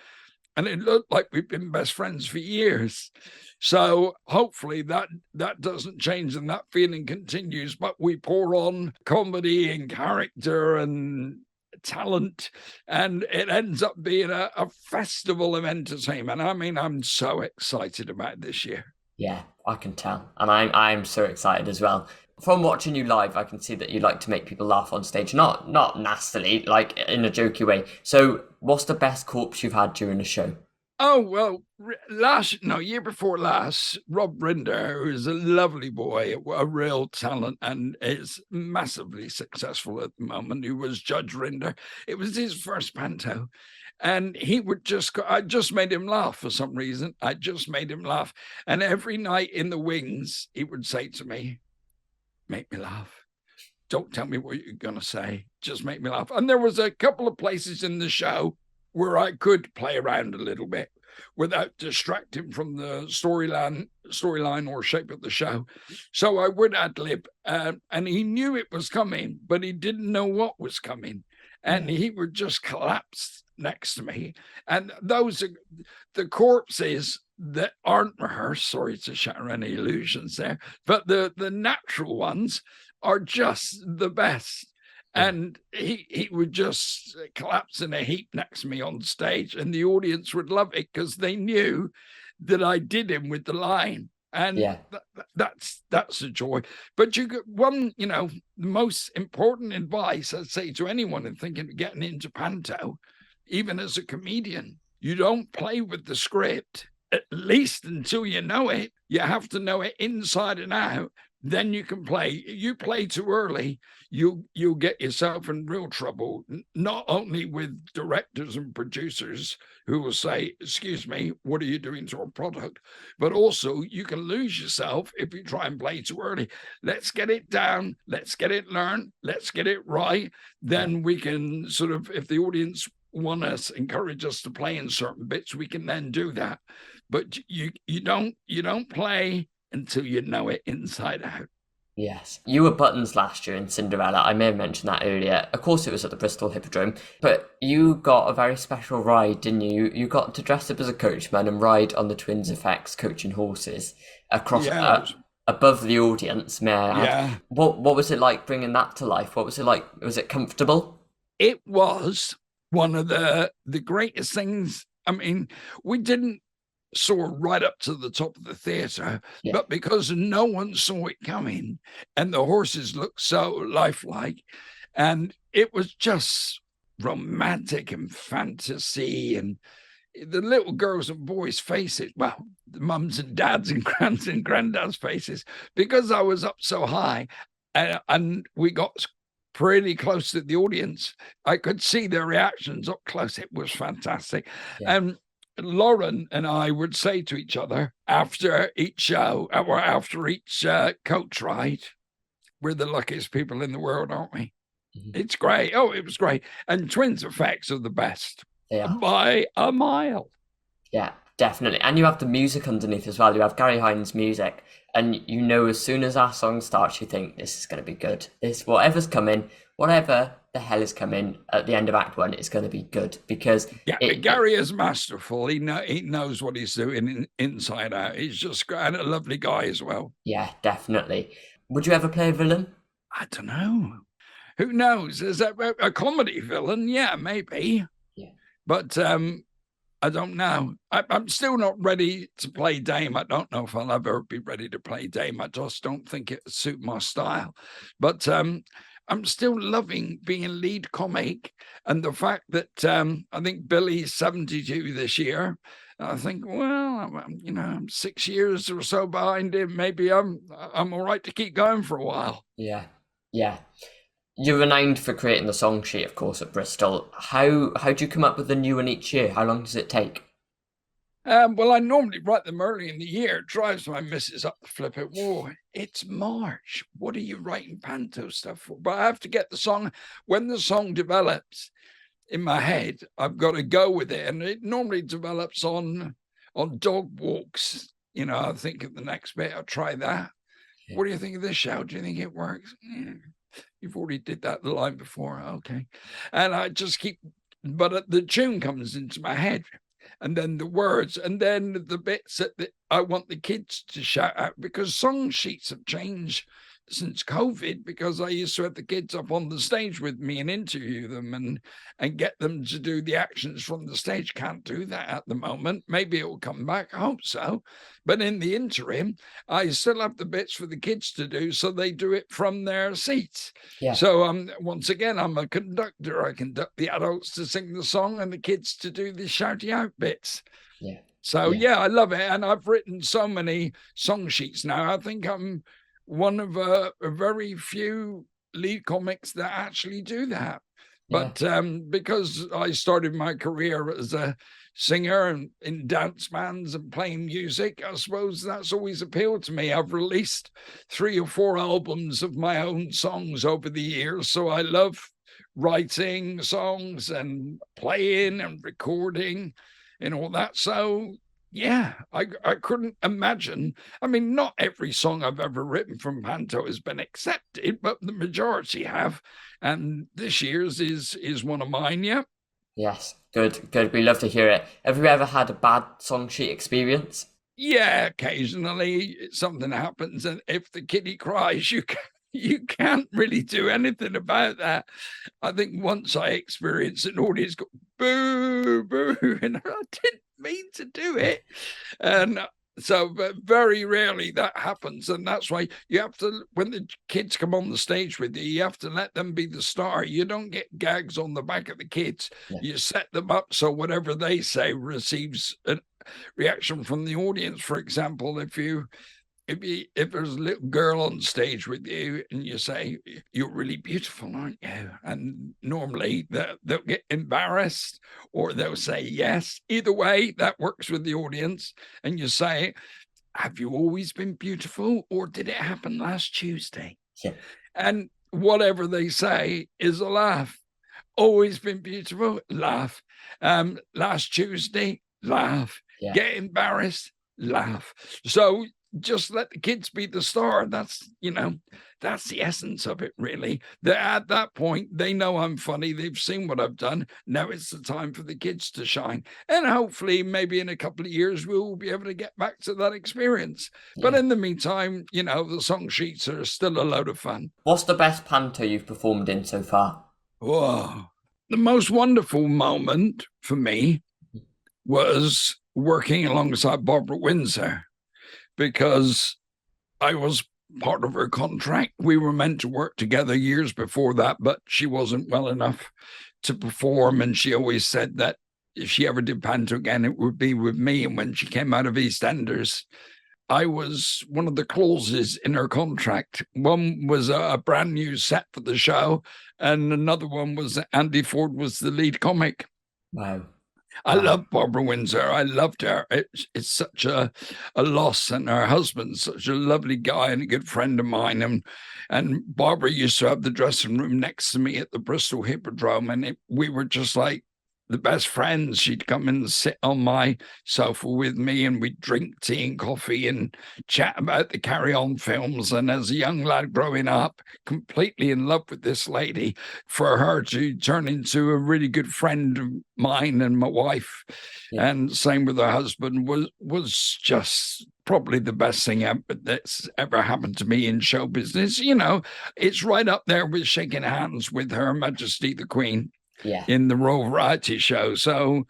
and it looked like we've been best friends for years. So hopefully that doesn't change and that feeling continues. But we pour on comedy and character and talent, and it ends up being a festival of entertainment. I mean, I'm so excited about this year. Yeah, I can tell. And I'm so excited as well. From watching you live, I can see that you like to make people laugh on stage, not nastily, like in a jokey way. So what's the best corpse you've had during a show? Oh, well, year before last, Rob Rinder, who is a lovely boy, a real talent, and is massively successful at the moment, who was Judge Rinder. It was his first panto. And he would I just made him laugh for some reason. I just made him laugh. And every night in the wings, he would say to me, make me laugh. Don't tell me what you're going to say. Just make me laugh. And there was a couple of places in the show where I could play around a little bit without distracting from the storyline or shape of the show. So I would ad-lib, and he knew it was coming, but he didn't know what was coming. And he would just collapse next to me. And those are the corpses that aren't rehearsed. Sorry to shatter any illusions there, but the natural ones are just the best. And he would just collapse in a heap next to me on stage, and the audience would love it because they knew that I did him with the line. And that's a joy. But you get one, the most important advice I'd say to anyone in thinking of getting into panto, even as a comedian, you don't play with the script, at least until you know it. You have to know it inside and out. Then you can play. You play too early, you'll get yourself in real trouble, not only with directors and producers who will say, excuse me, what are you doing to our product? But also you can lose yourself if you try and play too early. Let's get it down. Let's get it learned. Let's get it right. Then we can sort of, if the audience want us, encourage us to play in certain bits, we can then do that. But you don't play until you know it inside out. Yes. You were Buttons last year in Cinderella. I may have mentioned that earlier. Of course, it was at the Bristol Hippodrome, but you got a very special ride, didn't you? You got to dress up as a coachman and ride on the Twins Effects coaching horses across above the audience, may I add. Yeah. What was it like bringing that to life? What was it like? Was it comfortable? It was one of the greatest things. I mean, we didn't soar right up to the top of the theater, but because no one saw it coming and the horses looked so lifelike, and it was just romantic and fantasy, and the little girls and boys' faces, well, the mums and dads and grands and granddads' faces, because I was up so high and we got pretty close to the audience, I could see their reactions up close. It was fantastic. And Lauren and I would say to each other after each show or after each coach ride, we're the luckiest people in the world, aren't we? It's great. Oh, it was great. And Twins effects are the best. They are. By a mile. Yeah, definitely. And you have the music underneath as well. You have Gary Hines' music, and you know as soon as our song starts, you think this is going to be good. Whatever's coming, whatever the hell is coming at the end of Act 1 is going to be good, because Gary is masterful. He knows what he's doing inside out. He's just and a lovely guy as well. Yeah, definitely. Would you ever play a villain? I don't know. Who knows? Is that a comedy villain? Yeah, maybe. Yeah. But I don't know. I'm still not ready to play Dame. I don't know if I'll ever be ready to play Dame. I just don't think it would suit my style. But I'm still loving being a lead comic. And the fact that I think Billy's 72 this year, I think, well, I'm 6 years or so behind him. Maybe I'm all right to keep going for a while. Yeah. You're renowned for creating the song sheet, of course, at Bristol. How do you come up with a new one each year? How long does it take? Well, I normally write them early in the year. It drives my missus up to flip it. Whoa, it's March. What are you writing panto stuff for? But I have to get the song. When the song develops in my head, I've got to go with it. And it normally develops on dog walks. I think of the next bit, I'll try that. Yeah. What do you think of this show? Do you think it works? Yeah. You've already did that the line before. Okay. And I just but the tune comes into my head, and then the words, and then the bits that I want the kids to shout out, because song sheets have changed since COVID, because I used to have the kids up on the stage with me and interview them and get them to do the actions from the stage. Can't do that at the moment. Maybe it will come back. I hope so. But in the interim, I still have the bits for the kids to do, so they do it from their seats. Yeah. So once again, I'm a conductor. I conduct the adults to sing the song and the kids to do the shouty out bits. Yeah. So yeah, I love it. And I've written so many song sheets now. I think I'm one of a very few lead comics that actually do that. But because I started my career as a singer and in dance bands and playing music, I suppose that's always appealed to me. I've released 3 or 4 albums of my own songs over the years, so I love writing songs and playing and recording and all that. So yeah, I couldn't imagine. I mean, not every song I've ever written from panto has been accepted, but the majority have. And this year's is one of mine, yeah. Yes, good. We love to hear it. Have you ever had a bad song sheet experience? Yeah, occasionally something happens, and if the kiddie cries, you can't really do anything about that. I think once I experienced an audience go boo, boo, and I didn't mean to do it. And so, but very rarely that happens. And that's why you have to, when the kids come on the stage with you have to let them be the star. You don't get gags on the back of the kids. Yeah. You set them up so whatever they say receives a reaction from the audience. For example, if there's a little girl on stage with you and you say, "You're really beautiful, aren't you?" And normally they'll get embarrassed or they'll say yes. Either way, that works with the audience. And you say, "Have you always been beautiful, or did it happen last Tuesday?" Yeah. And whatever they say is a laugh. Always been beautiful, laugh. Last Tuesday, laugh. Yeah. Get embarrassed, laugh. So just let the kids be the star. That's the essence of it, really. At that point, they know I'm funny. They've seen what I've done. Now it's the time for the kids to shine. And hopefully, maybe in a couple of years, we'll be able to get back to that experience. Yeah. But in the meantime, the song sheets are still a load of fun. What's the best panto you've performed in so far? Whoa. The most wonderful moment for me was working alongside Barbara Windsor, because I was part of her contract. We were meant to work together years before that, but she wasn't well enough to perform. And she always said that if she ever did panto again, it would be with me. And when she came out of EastEnders, I was one of the clauses in her contract. One was a brand new set for the show, and another one was Andy Ford was the lead comic. Wow. I love Barbara Windsor. I loved her. It's such a loss, and her husband's such a lovely guy and a good friend of mine. And Barbara used to have the dressing room next to me at the Bristol Hippodrome, and we were just like the best friends. She'd come and sit on my sofa with me, and we'd drink tea and coffee and chat about the Carry On films. And as a young lad growing up, completely in love with this lady, for her to turn into a really good friend of mine and my wife, and same with her husband, was just probably the best thing that's ever happened to me in show business. You know, it's right up there with shaking hands with Her Majesty the Queen. In the Royal Variety Show. So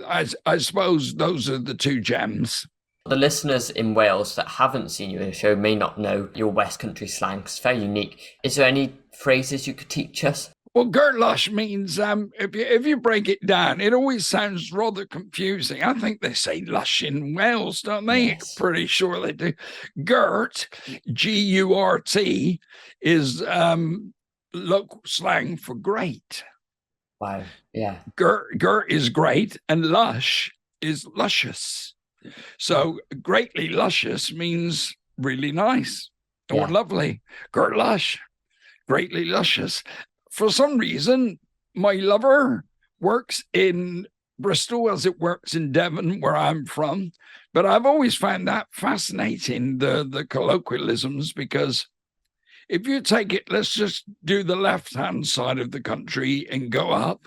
I suppose those are the two gems. The listeners in Wales that haven't seen you in a show may not know your West Country slang. It's very unique. Is there any phrases you could teach us? Well, Gert Lush means, if you break it down, it always sounds rather confusing. I think they say lush in Wales, don't they? Yes. Pretty sure they do. Gert, G-U-R-T, is local slang for great. Wow, yeah. Gert is great, and lush is luscious. So greatly luscious means really nice or lovely. Gert Lush, greatly luscious. For some reason, my lover works in Bristol as it works in Devon, where I'm from. But I've always found that fascinating, the colloquialisms, because if you take it, let's just do the left-hand side of the country and go up.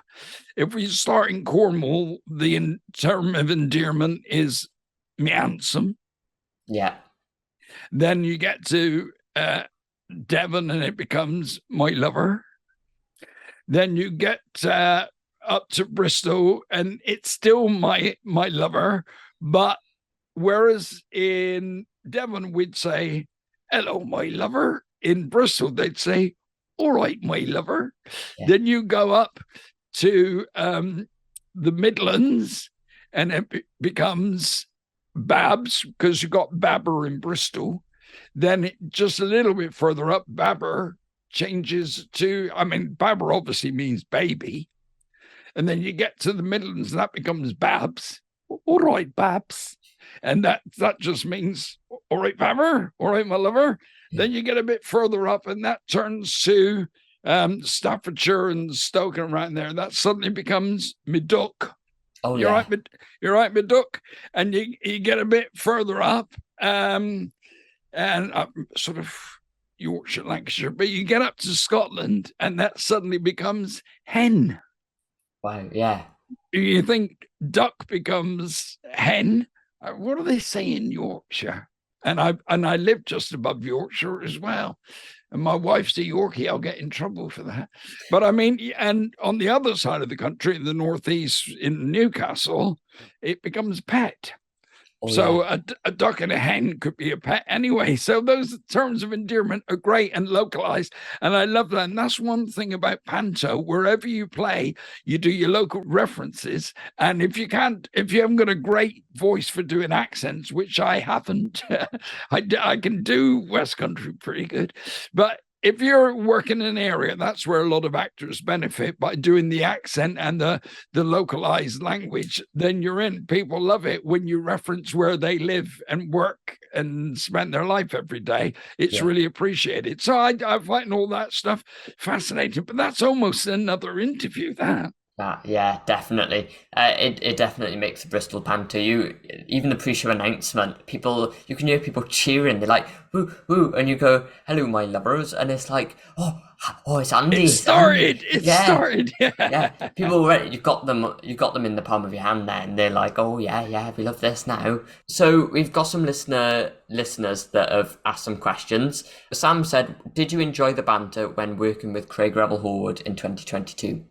If we start in Cornwall, the term of endearment is me handsome. Yeah. Then you get to Devon and it becomes my lover. Then you get up to Bristol and it's still my lover. But whereas in Devon, we'd say, hello, my lover. In Bristol, they'd say, all right, my lover. Yeah. Then you go up to the Midlands and it becomes Babs, because you've got Babber in Bristol. Then just a little bit further up, Babber changes to, Babber obviously means baby. And then you get to the Midlands and that becomes Babs. All right, Babs. And that just means, all right, Babber, all right, my lover. Then you get a bit further up and that turns to Staffordshire and Stoke and around there. That suddenly becomes Midduck. Oh, you're right, Midduck. And you get a bit further up and sort of Yorkshire, Lancashire, but you get up to Scotland and that suddenly becomes hen. Wow, yeah. You think duck becomes hen. What do they say in Yorkshire? And I live just above Yorkshire as well. And my wife's a Yorkie. I'll get in trouble for that. But and on the other side of the country, in the northeast, in Newcastle, it becomes pet. Oh, so yeah. a duck and a hen could be a pet anyway. So those terms of endearment are great and localized. And I love that. And that's one thing about panto. Wherever you play, you do your local references. And if you haven't got a great voice for doing accents, which I haven't, I can do West Country pretty good. But if you're working in an area, that's where a lot of actors benefit by doing the accent and the localized language. Then you're in. People love it when you reference where they live and work and spend their life every day. It's really appreciated. So I find all that stuff fascinating. But that's almost another interview, that. Yeah, definitely. It definitely makes the Bristol panto. Even the pre-show announcement, you can hear people cheering. They're like, woo, woo, and you go, hello, my lovers, and it's like, oh, it's Andy. It started. Yeah. People already, you've got them in the palm of your hand there, and they're like, oh yeah, we love this now. So we've got some listeners that have asked some questions. Sam said, did you enjoy the banter when working with Craig Revel-Horwood in 2022?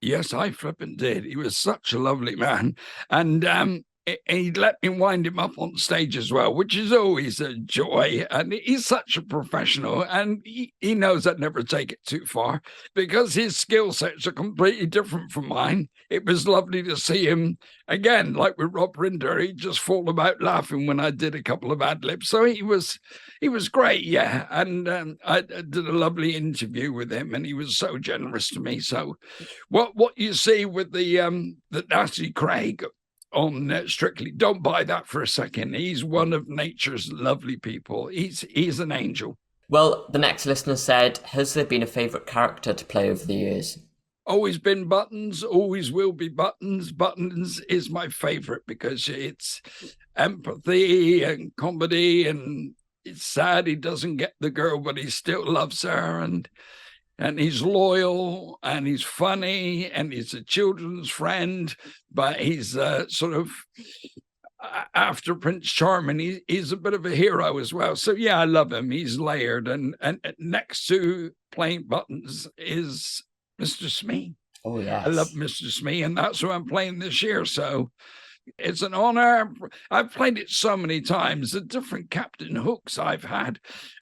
Yes, I flippin' did. He was such a lovely man. And he let me wind him up on stage as well, which is always a joy. And he's such a professional, and he knows I'd never take it too far because his skill sets are completely different from mine. It was lovely to see him again, like with Rob Rinder. He'd just fall about laughing when I did a couple of ad libs. So he was great, yeah. And I did a lovely interview with him, and he was so generous to me. So what you see with the Nasty Craig on Strictly, don't buy that for a second. He's one of nature's lovely people. He's an angel. Well, the next listener said, has there been a favourite character to play over the years? Always been Buttons, always will be Buttons. Buttons is my favorite because it's empathy and comedy, and it's sad he doesn't get the girl, but he still loves her, and he's loyal, and he's funny, and he's a children's friend, but he's sort of after Prince Charming, he's a bit of a hero as well. So yeah, I love him. He's layered, and next to playing Buttons is Mr. Smee. Oh yeah, I love Mr. Smee, and that's who I'm playing this year. So it's an honor. I've played it so many times. The different Captain Hooks I've had.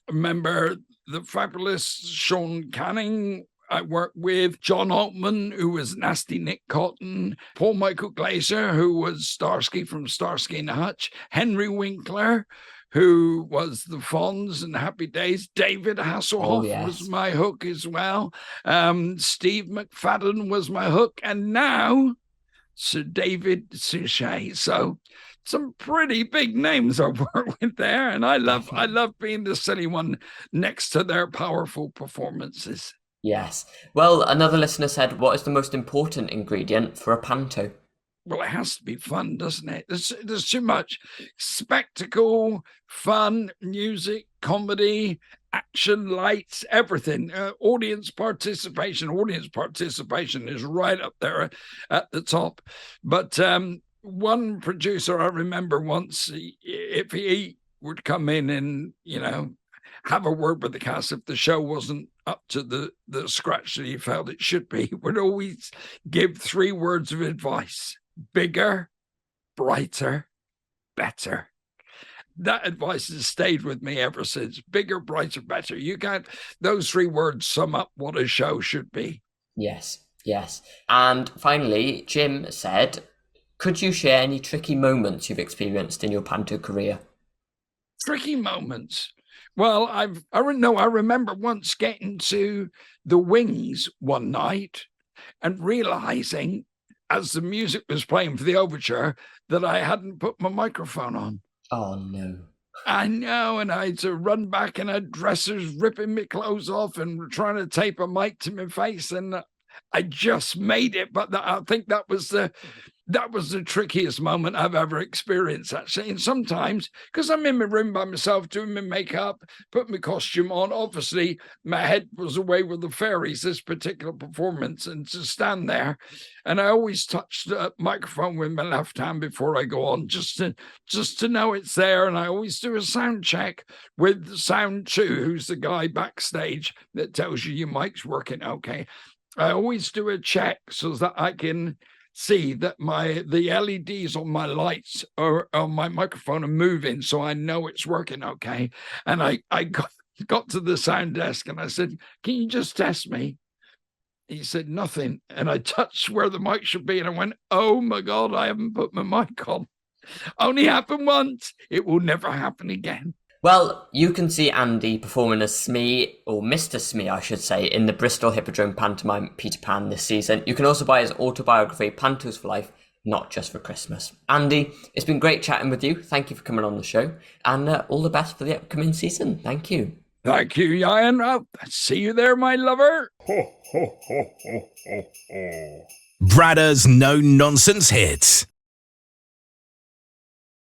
Remember the fabulous Sean Canning. I worked with John Altman, who was Nasty Nick Cotton, Paul Michael Glaser, who was Starsky from Starsky and Hutch, Henry Winkler, who was the Fonz and Happy Days. David Hasselhoff was my hook as well. Steve McFadden was my hook. And now Sir David Suchet. So some pretty big names I've worked with there. And I love being the silly one next to their powerful performances. Yes. Well, another listener said, what is the most important ingredient for a panto? Well, it has to be fun, doesn't it? There's too much spectacle, fun, music, comedy, action, lights, everything. Audience participation. Audience participation is right up there at the top. But one producer I remember once, if he would come in and, have a word with the cast, if the show wasn't up to the scratch that he felt it should be, he would always give 3 words of advice: bigger, brighter, better. That advice has stayed with me ever since. Bigger, brighter, better. Those 3 words sum up what a show should be. Yes. And finally, Jim said, could you share any tricky moments you've experienced in your panto career? Tricky moments. Well, I remember once getting to the wings one night and realizing, as the music was playing for the overture, that I hadn't put my microphone on. Oh, no. I know, and I had to run back, and had dressers ripping my clothes off and trying to tape a mic to my face, and I just made it. But I think that was the trickiest moment I've ever experienced, actually. And sometimes, because I'm in my room by myself doing my makeup, put my costume on, obviously my head was away with the fairies this particular performance, and to stand there, and I always touch the microphone with my left hand before I go on, just to know it's there. And I always do a sound check with Sound 2, who's the guy backstage that tells you your mic's working okay. I always do a check so that I can see that the LEDs on my lights or on my microphone are moving, so I know it's working okay. And I got to the sound desk and I said, can you just test me? He said nothing. And I touched where the mic should be, and I went, oh my God, I haven't put my mic on. Only happened once. It will never happen again. Well, you can see Andy performing as Smee, or Mr. Smee, I should say, in the Bristol Hippodrome pantomime Peter Pan this season. You can also buy his autobiography, Pantos for Life, Not Just for Christmas. Andy, it's been great chatting with you. Thank you for coming on the show, and all the best for the upcoming season. Thank you. Thank you, Ian. I'll see you there, my lover. Bradda's no-nonsense hits.